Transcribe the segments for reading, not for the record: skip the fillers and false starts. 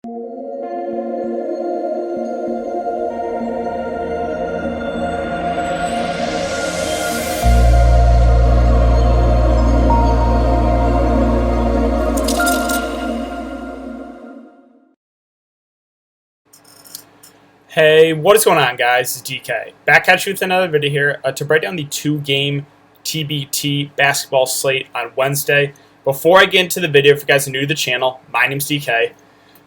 Hey, what is going on, guys? It's DK. Back at you with another video here to break down the two-game TBT basketball slate on Wednesday. Before I get into the video, if you guys are new to the channel, my name's DK.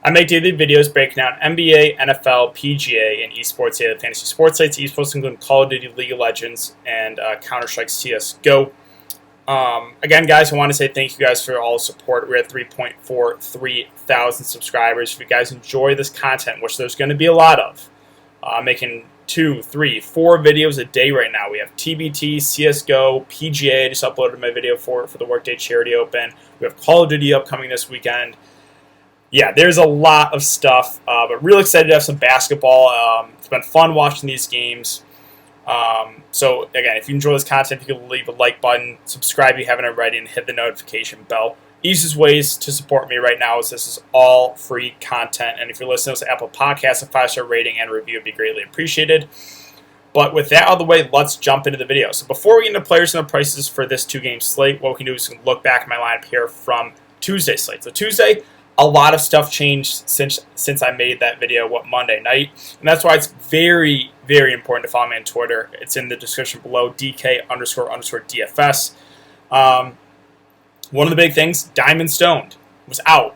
I make daily videos breaking down NBA, NFL, PGA, and esports daily fantasy sports sites. Esports including Call of Duty, League of Legends, and Counter-Strike CSGO. Again, guys, I want to say thank you guys for all the support. We're at 3.43 thousand subscribers. If you guys enjoy this content, which there's going to be a lot of, making 2, 3, 4 videos a day right now. We have TBT, CSGO, PGA. I just uploaded my video for the Workday Charity Open. We have Call of Duty upcoming this weekend. Yeah, there's a lot of stuff, but really excited to have some basketball. It's been fun watching these games. So, again, if you enjoy this content, if you can leave a like button, subscribe if you haven't already, and hit the notification bell. Easiest ways to support me right now is this is all free content, and if you're listening to Apple Podcasts, a 5-star rating and review would be greatly appreciated. But with that out of the way, let's jump into the video. So before we get into players and the prices for this two-game slate, what we can do is look back at my lineup here from Tuesday's slate. So Tuesday, a lot of stuff changed since I made that video, Monday night, and that's why it's very, very important to follow me on Twitter. It's in the description below, DK__DFS. One of the big things, Diamond Stoned was out.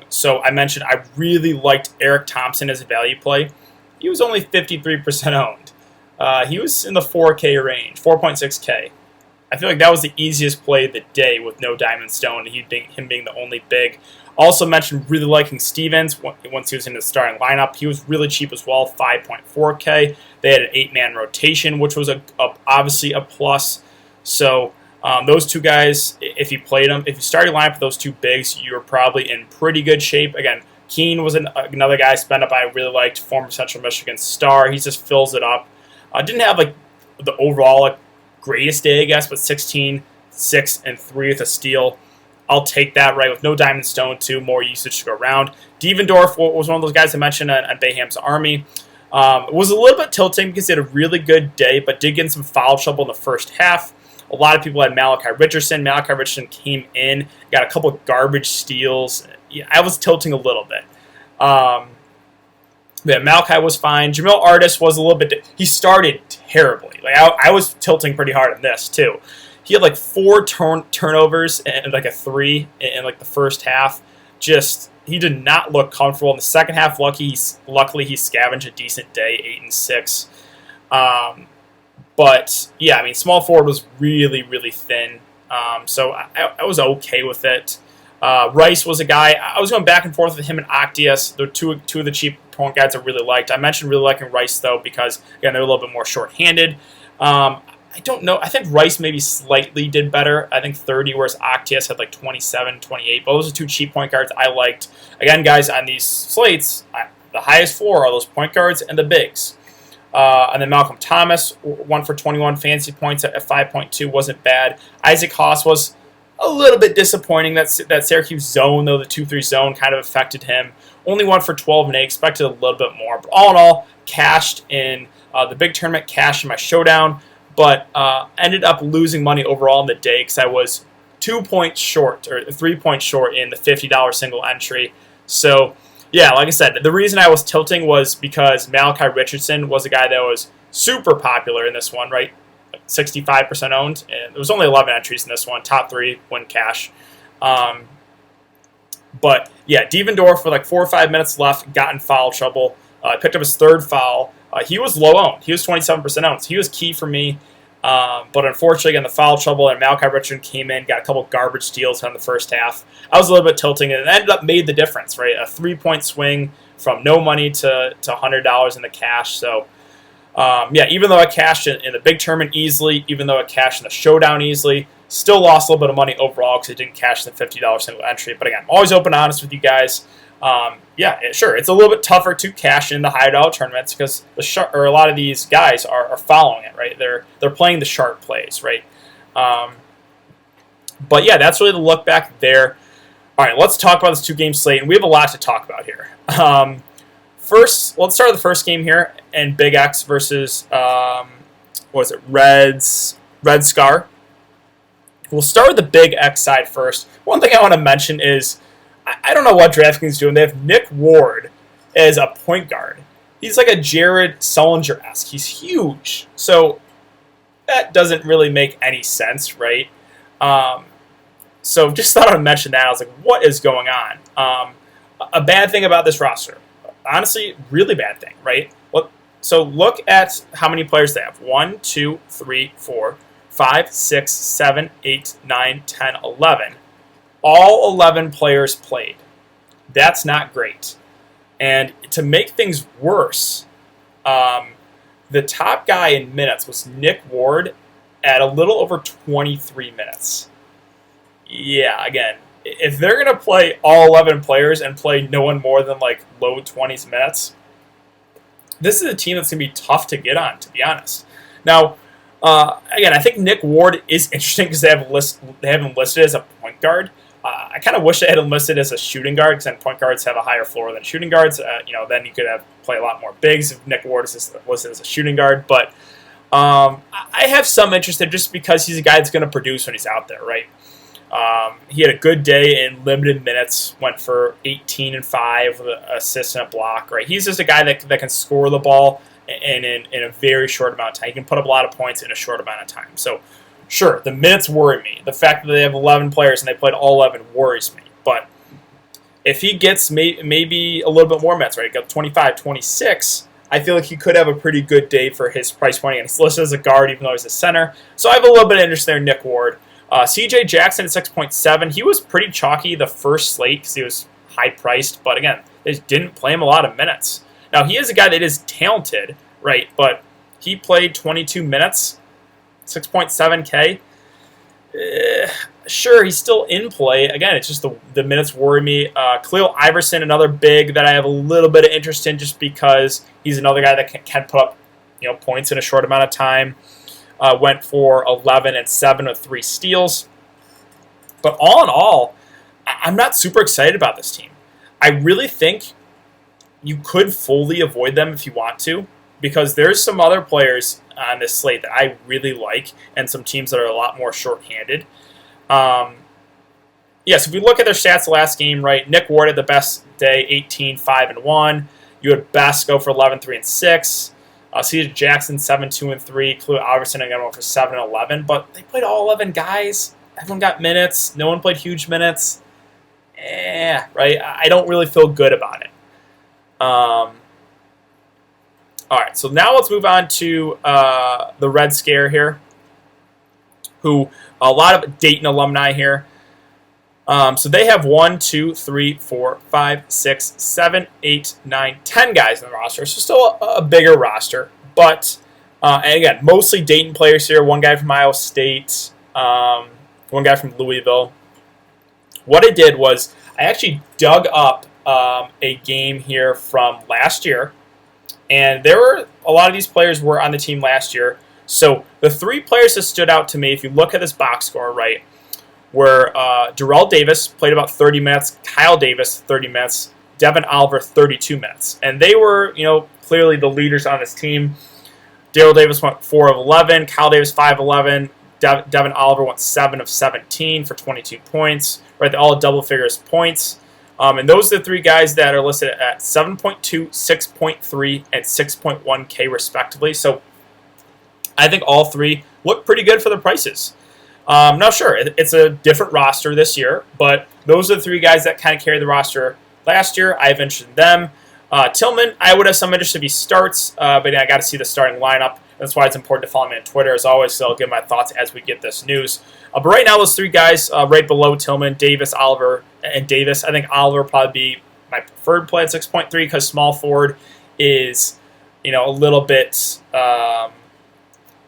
So I mentioned I really liked Eric Thompson as a value play. He was only 53% owned. He was in the 4K range, 4.6K. I feel like that was the easiest play of the day with no Diamond Stone, him being the only big. Also mentioned really liking Stevens once he was in the starting lineup. He was really cheap as well, 5.4K. They had an 8-man rotation, which was obviously a plus. So those two guys, if you played them, if you started lineup with those two bigs, you were probably in pretty good shape. Again, Keene was another guy spent up I really liked, former Central Michigan star. He just fills it up. Didn't have like the overall greatest day, I guess, but 16, 6, and 3 with a steal. I'll take that, right, with no Diamond Stone, too, more usage to go around. Devendorf was one of those guys I mentioned on Bayham's Army. It was a little bit tilting because he had a really good day, but did get in some foul trouble in the first half. A lot of people had Malachi Richardson. Malachi Richardson came in, got a couple of garbage steals. Yeah, I was tilting a little bit. Yeah, Malachi was fine. Jamil Artis was a little bit. He started terribly. Like I was tilting pretty hard on this too. He had like 4 turnovers and like a 3 in like the first half. Just he did not look comfortable in the second half. Luckily he scavenged a decent day, 8 and 6. But yeah, I mean, small forward was really, really thin. So I was okay with it. Rice was a guy, I was going back and forth with him and Octius. They're two of the cheap point guys I really liked. I mentioned really liking Rice, though, because, again, they're a little bit more short-handed. I don't know. I think Rice maybe slightly did better. I think 30, whereas Octius had like 27, 28. But those are two cheap point guards I liked. Again, guys, on these slates, the highest floor are those point guards and the bigs. And then Malcolm Thomas, 1 for 21 fantasy points at 5.2, wasn't bad. Isaac Haas was a little bit disappointing. That Syracuse zone, though, the 2-3 zone kind of affected him. Only 1 for 12, and I expected a little bit more. But all in all, cashed in the big tournament, cashed in my showdown, but ended up losing money overall in the day because I was 2 points short, or 3 points short in the $50 single entry. So, yeah, like I said, the reason I was tilting was because Malachi Richardson was a guy that was super popular in this one, right? 65% owned, and there was only 11 entries in this one. Top 3 win cash. But yeah, Devendorf with like 4 or 5 minutes left, got in foul trouble. Picked up his 3rd foul. He was low owned. He was 27% owned. So he was key for me. But unfortunately, again, the foul trouble, and Malachi Richardson came in, got a couple garbage steals in the first half. I was a little bit tilting, and it ended up made the difference, right? A 3-point swing from no money to $100 in the cash. So, yeah, even though I cashed in the big tournament easily, even though I cashed in the showdown easily, still lost a little bit of money overall because I didn't cash the $50 single entry. But again, I'm always open and honest with you guys. Yeah, sure, it's a little bit tougher to cash in the high dollar tournaments because a lot of these guys are following it, right? They're playing the sharp plays, right? But yeah, that's really the look back there. All right, let's talk about this two-game slate, and we have a lot to talk about here. First, let's start with the first game here, and Big X versus, Red Scar. We'll start with the Big X side first. One thing I want to mention is, I don't know what Draftkings is doing. They have Nick Ward as a point guard. He's like a Jared Sullinger-esque. He's huge. So that doesn't really make any sense, right? So just thought I'd mention that. I was like, what is going on? A bad thing about this roster. Honestly, really bad thing, right? So look at how many players they have. 1, 2, 3, 4, 5, 6, 7, 8, 9, 10, 11. All 11 players played. That's not great. And to make things worse, the top guy in minutes was Nick Ward at a little over 23 minutes. Yeah, again, if they're going to play all 11 players and play no one more than like low 20s minutes, this is a team that's going to be tough to get on, to be honest. Now, again, I think Nick Ward is interesting because they have him listed as a point guard. I kind of wish they had him listed as a shooting guard because then point guards have a higher floor than shooting guards. Then you could play a lot more bigs if Nick Ward is listed as a shooting guard. But I have some interest in just because he's a guy that's going to produce when he's out there, right? He had a good day in limited minutes, went for 18 and 5 with an assist and a block, right? He's just a guy that can score the ball in a very short amount of time. He can put up a lot of points in a short amount of time. So, sure, the minutes worry me. The fact that they have 11 players and they played all 11 worries me. But if he gets maybe a little bit more minutes, right, got 25, 26, I feel like he could have a pretty good day for his price point. And he's listed as a guard even though he's a center. So I have a little bit of interest there in Nick Ward. CJ Jackson at 6.7. He was pretty chalky the first slate because he was high-priced. But again, they didn't play him a lot of minutes. Now, he is a guy that is talented, right? But he played 22 minutes, 6.7K. Sure, he's still in play. Again, it's just the minutes worry me. Khalil Iverson, another big that I have a little bit of interest in just because he's another guy that can put up points in a short amount of time. Went for 11 and 7 with 3 steals. But all in all, I'm not super excited about this team. I really think you could fully avoid them if you want to, because there's some other players on this slate that I really like and some teams that are a lot more shorthanded. So if we look at their stats the last game, right, Nick Ward had the best day, 18, 5, and 1. You had Best go for 11, 3, and 6. CJ Jackson, 7, 2, and 3. Khalil Iverson, again, went for 7 and 11. But they played all 11 guys. Everyone got minutes. No one played huge minutes. Right? I don't really feel good about it. All right, so now let's move on to the Red Scare here, who a lot of Dayton alumni here. So they have 1, 2, 3, 4, 5, 6, 7, 8, 9, 10 guys in the roster. So still a bigger roster. But, and again, mostly Dayton players here. One guy from Iowa State. One guy from Louisville. What I did was I actually dug up a game here from last year. And there were a lot of these players were on the team last year. So the 3 players that stood out to me, if you look at this box score, right, where Darrell Davis played about 30 minutes, Kyle Davis 30 minutes, Devin Oliver 32 minutes. And they were, clearly the leaders on this team. Darrell Davis went 4 of 11, Kyle Davis 5 of 11, Devin Oliver went 7 of 17 for 22 points. Right, they're all double figures points. And those are the 3 guys that are listed at 7.2, 6.3, and 6.1K respectively. So I think all 3 look pretty good for their prices. Now, sure, it's a different roster this year, but those are the 3 guys that kind of carried the roster last year. I have interest in them. Tillman, I would have some interest if he starts, but I got to see the starting lineup. That's why it's important to follow me on Twitter, as always, so I'll give my thoughts as we get this news. But right now, those 3 guys right below Tillman, Davis, Oliver, and Davis. I think Oliver will probably be my preferred play at 6.3 because small forward is, a little bit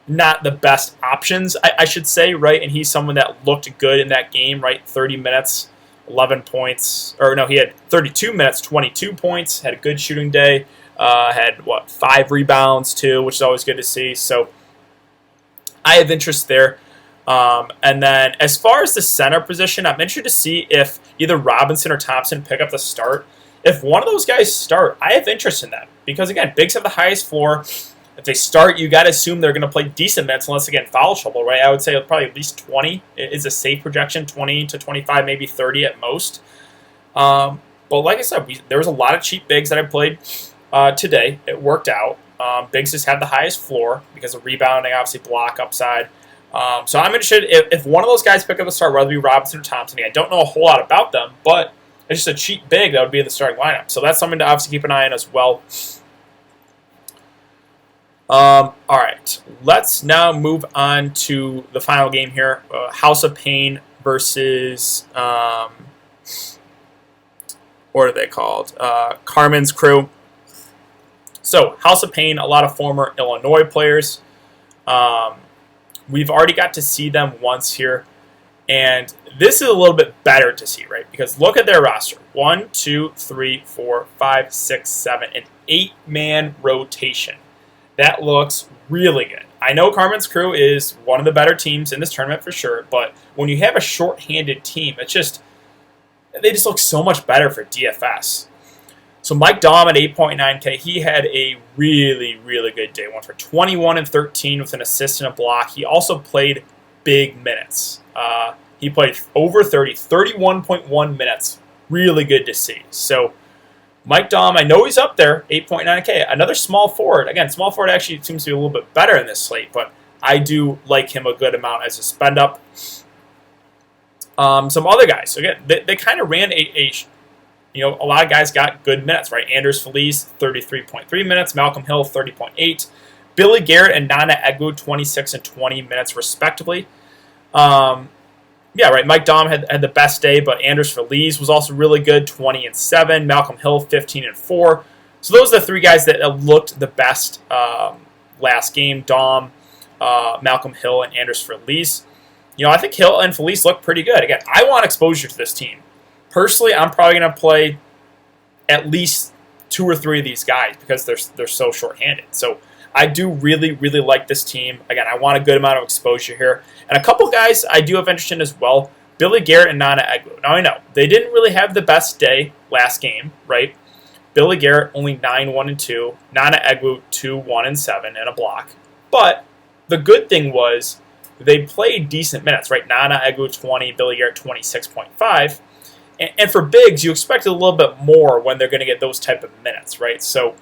not the best options, I should say, right? And he's someone that looked good in that game, right? 30 minutes, 11 points. Or no, he had 32 minutes, 22 points, had a good shooting day, had, 5 rebounds too, which is always good to see. So I have interest there. And then as far as the center position, I'm interested to see if either Robinson or Thompson pick up the start. If one of those guys start, I have interest in them because, again, bigs have the highest floor. If they start, you got to assume they're going to play decent minutes unless, again, foul trouble, right? I would say probably at least 20 is a safe projection, 20 to 25, maybe 30 at most. But like I said, there was a lot of cheap bigs that I played today. It worked out. Bigs just have the highest floor because of rebounding, obviously block upside. So I'm interested if one of those guys pick up the start, whether it be Robinson or Thompson. I don't know a whole lot about them, but it's just a cheap big that would be in the starting lineup. So that's something to obviously keep an eye on as well. All right, let's now move on to the final game here. House of Payne versus, what are they called? Carmen's Crew. So House of Payne, a lot of former Illinois players. We've already got to see them once here. And this is a little bit better to see, right? Because look at their roster. 1, 2, 3, 4, 5, 6, 7, an 8-man rotation. That looks really good. I know Carmen's Crew is one of the better teams in this tournament for sure, but when you have a short-handed team, they just look so much better for DFS. So Mike Daum at 8.9K, he had a really, really good day. Went for 21 and 13 with an assist and a block. He also played big minutes. He played over 31.1 minutes. Really good to see. So Mike Daum, I know he's up there, 8.9K. Another small forward. Again, small forward actually seems to be a little bit better in this slate, but I do like him a good amount as a spend up. Some other guys. So again, they kind of ran a lot of guys got good minutes, right? Anders Feliz, 33.3 minutes. Malcolm Hill, 30.8. Billy Garrett and Nana Egwu, 26 and 20 minutes respectively. Yeah, right. Mike Daum had the best day, but Anders Feliz was also really good, 20 and 7. Malcolm Hill, 15 and 4. So those are the three guys that looked the best last game. Daum, Malcolm Hill, and Anders Feliz. I think Hill and Feliz look pretty good. Again, I want exposure to this team. Personally, I'm probably going to play at least 2 or 3 of these guys because they're so short-handed. So I do really, really like this team. Again, I want a good amount of exposure here. And a couple guys I do have interest in as well. Billy Garrett and Nana Egwu. Now I know, they didn't really have the best day last game, right? Billy Garrett only 9, 1, and 2. Nana Egwu 2, 1, and 7 and a block. But the good thing was they played decent minutes, right? Nana Egwu 20, Billy Garrett 26.5. And for bigs, you expect a little bit more when they're going to get those type of minutes, right? So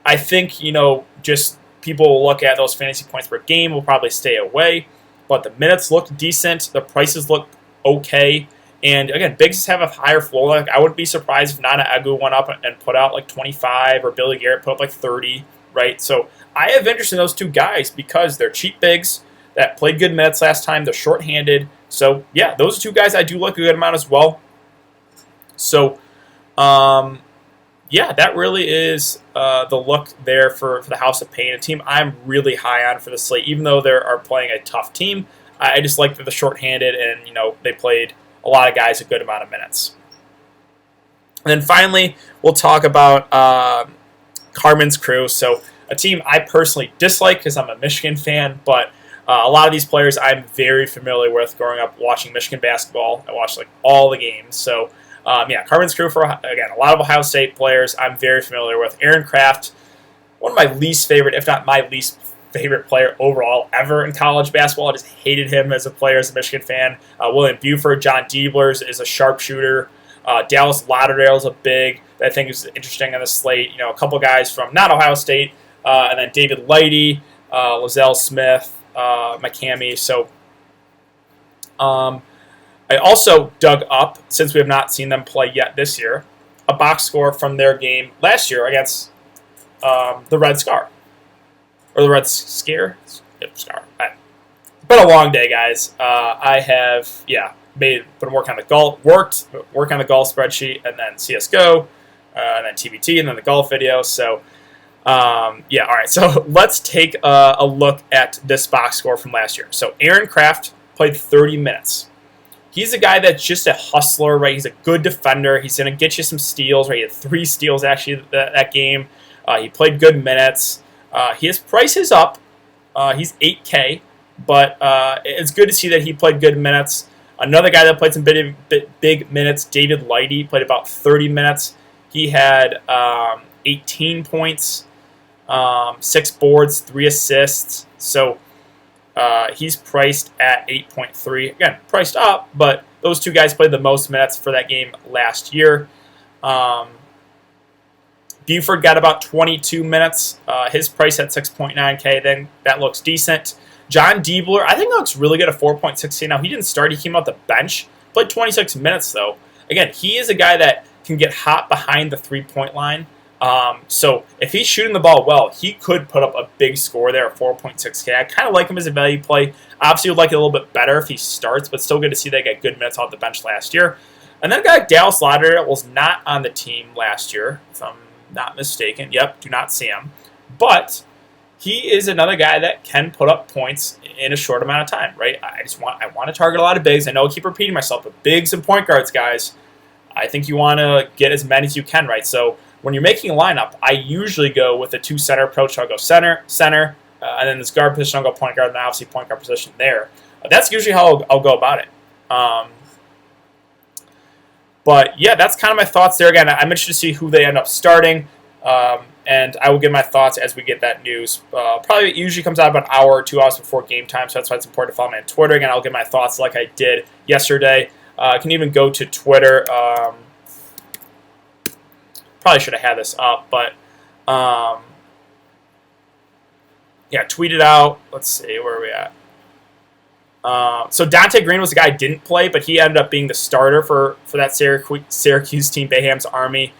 I think, just people will look at those fantasy points per game, will probably stay away. But the minutes look decent. The prices look okay. And again, bigs have a higher floor. Like, I wouldn't be surprised if Nana Egwu went up and put out like 25 or Billy Garrett put up like 30, right? So I have interest in those two guys because they're cheap bigs that played good minutes last time. They're short-handed. So yeah, those two guys I do like a good amount as well. So, yeah, that really is the look there for the House of Payne, a team I'm really high on for the slate. Even though they are playing a tough team, I just like that they're short-handed and, they played a lot of guys a good amount of minutes. And then finally, we'll talk about Carmen's Crew. So a team I personally dislike because I'm a Michigan fan, but a lot of these players I'm very familiar with growing up watching Michigan basketball. I watched all the games. So Carmen's Crew for, again, a lot of Ohio State players I'm very familiar with. Aaron Kraft, one of my least favorite, if not my least favorite player overall ever in college basketball. I just hated him as a player, as a Michigan fan. William Buford, John Diebler is a sharpshooter. Dallas Lauderdale is a big that I think is interesting on the slate. A couple guys from not Ohio State, and then David Lighty, Lozelle Smith, McCamey. So, I also dug up, since we have not seen them play yet this year, a box score from their game last year against the Red Scar. Or the Red Scare? Yep, Scar. It's been a long day, guys. I have, been working on the golf, work on the golf spreadsheet, and then CSGO, and then TBT, and then the golf video. So, all right. So let's take a look at this box score from last year. So Aaron Kraft played 30 minutes. He's a guy that's just a hustler, right? He's a good defender. He's going to get you some steals, right? He had 3 steals, actually, that game. He played good minutes. His price is up. He's 8K, but it's good to see that he played good minutes. Another guy that played some big minutes, David Lighty, played about 30 minutes. He had 18 points, 6 boards, 3 assists. So he's priced at 8.3. Again, priced up, but those two guys played the most minutes for that game last year. Buford got about 22 minutes. His price at 6.9K, then that looks decent. John Diebler, I think that looks really good at 4.16. Now, he didn't start. He came out the bench. Played 26 minutes, though. Again, he is a guy that can get hot behind the three-point line. So if he's shooting the ball well, he could put up a big score there at 4.6K. I kind of like him as a value play. Obviously, would like it a little bit better if he starts, but still good to see they got good minutes off the bench last year. And then a guy like Dallas Lauderdale was not on the team last year, if I'm not mistaken. Yep, do not see him. But he is another guy that can put up points in a short amount of time, right? I want to target a lot of bigs. I know I keep repeating myself, but bigs and point guards, guys, I think you want to get as many as you can, right? So when you're making a lineup, I usually go with a 2-center approach. I'll go center, and then this guard position, I'll go point guard, and then obviously point guard position there. That's usually how I'll go about it. But yeah, that's kind of my thoughts there. Again, I'm interested to see who they end up starting. And I will give my thoughts as we get that news. Probably usually comes out about an hour or 2 hours before game time, so that's why it's important to follow me on Twitter. Again, I'll give my thoughts like I did yesterday. I can even go to Twitter. Probably should have had this up, but yeah, tweet it out. Let's see, where are we at? So Dante Green was the guy I didn't play, but he ended up being the starter for that Syracuse team, Bayham's Army.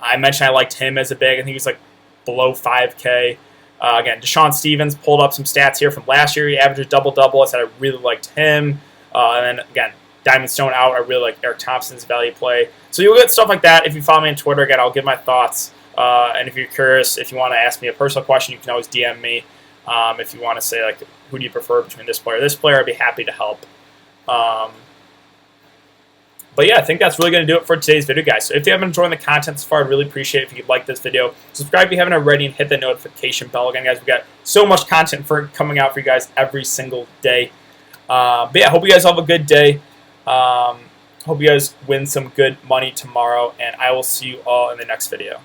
I mentioned I liked him as a big. I think he was like below 5K. Again, Deshaun Stevens pulled up some stats here from last year. He averaged a double-double. I said I really liked him. And then, again, Diamond Stone out. I really like Eric Thompson's value play. So you'll get stuff like that. If you follow me on Twitter, again, I'll give my thoughts. And if you're curious, if you want to ask me a personal question, you can always DM me. If you want to say, like, who do you prefer between this player or this player, I'd be happy to help. But yeah, I think that's really going to do it for today's video, guys. So if you haven't enjoyed the content so far, I'd really appreciate it if you'd like this video. Subscribe if you haven't already and hit the notification bell. Again, guys, we've got so much content coming out for you guys every single day. But yeah, I hope you guys have a good day. Hope you guys win some good money tomorrow, and I will see you all in the next video.